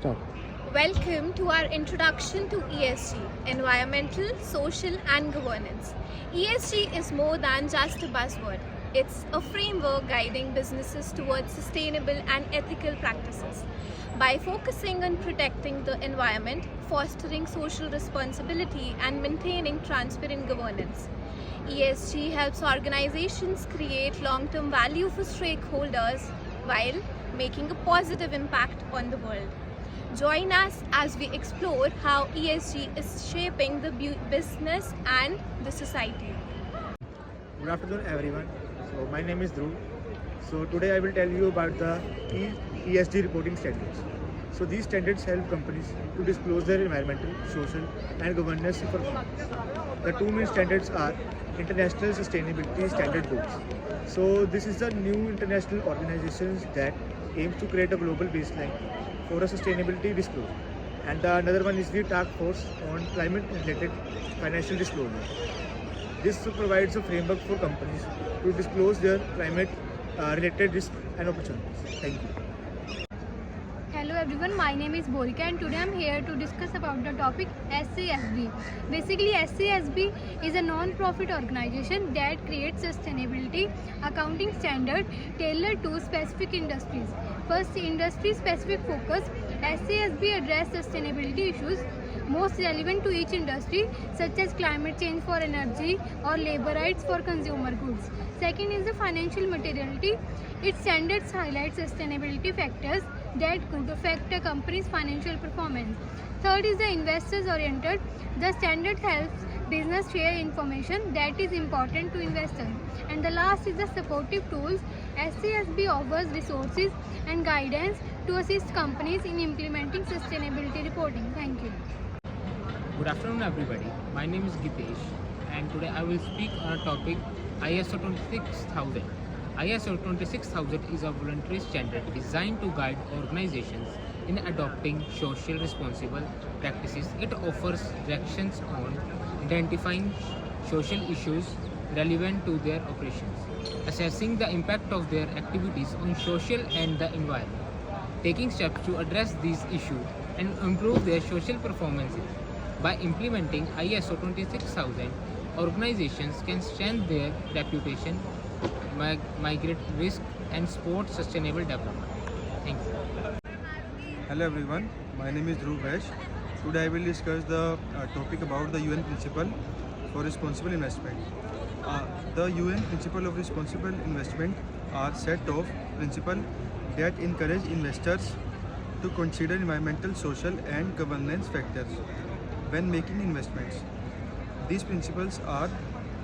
Start. Welcome to our introduction to ESG, environmental, social and governance. ESG is more than just a buzzword. It's a framework guiding businesses towards sustainable and ethical practices. By focusing on protecting the environment, fostering social responsibility and maintaining transparent governance, ESG helps organizations create long-term value for stakeholders while making a positive impact on the world. Join us as we explore how ESG is shaping the business and the society. Good afternoon, everyone. So my name is Dhruv. So today I will tell you about the ESG reporting standards. So these standards help companies to disclose their environmental, social, and governance performance. The two main standards are International Sustainability Standard Boards. So this is the new international organization that aims to create a global baseline for a sustainability disclosure. And the another one is the Task Force on Climate-related Financial Disclosure. This provides a framework for companies to disclose their climate-related risks and opportunities. Thank you. Hello everyone, my name is Borika and today I'm here to discuss about the topic SASB. Basically, SASB is a non-profit organization that creates sustainability accounting standard tailored to specific industries. First, industry-specific focus. SASB address sustainability issues most relevant to each industry, such as climate change for energy or labor rights for consumer goods. Second is the financial materiality. Its standards highlight sustainability factors that could affect a company's financial performance. Third is the investors oriented. The standard helps business share information that is important to investors. And the last is the supportive tools. SASB offers resources and guidance to assist companies in implementing sustainability reporting. Thank you. Good afternoon everybody, my name is Gitesh and today I will speak on a topic ISO 26000. ISO 26000 is a voluntary standard designed to guide organizations in adopting social responsible practices. It offers directions on identifying social issues relevant to their operations, assessing the impact of their activities on social and the environment, taking steps to address these issues and improve their social performances. By implementing ISO 26000, organizations can strengthen their reputation, mitigate risk, and support sustainable development. Thank you. Hello everyone, my name is Dhruv Vash. Today I will discuss the topic about the UN Principle for Responsible Investment. The UN Principle of Responsible Investment are set of principles that encourage investors to consider environmental, social and governance factors when making investments. These principles are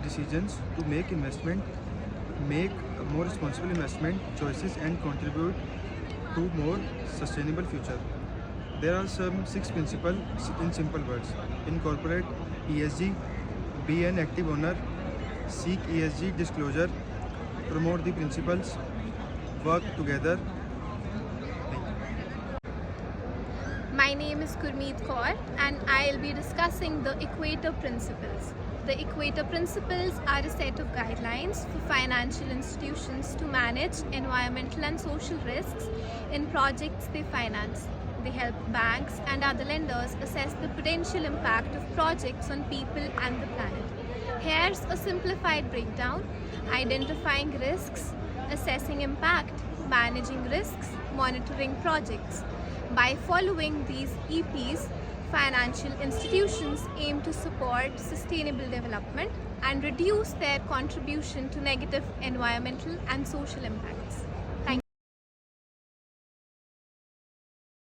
decisions to make more responsible investment choices and contribute to more sustainable future. There are some 6 principles in simple words. Incorporate ESG, be an active owner, seek ESG disclosure, promote the principles, work together. My name is Gurmeet Kaur and I'll be discussing the Equator Principles. The Equator Principles are a set of guidelines for financial institutions to manage environmental and social risks in projects they finance. They help banks and other lenders assess the potential impact of projects on people and the planet. Here's a simplified breakdown: identifying risks, assessing impact, managing risks, monitoring projects. By following these EPs, financial institutions aim to support sustainable development and reduce their contribution to negative environmental and social impacts.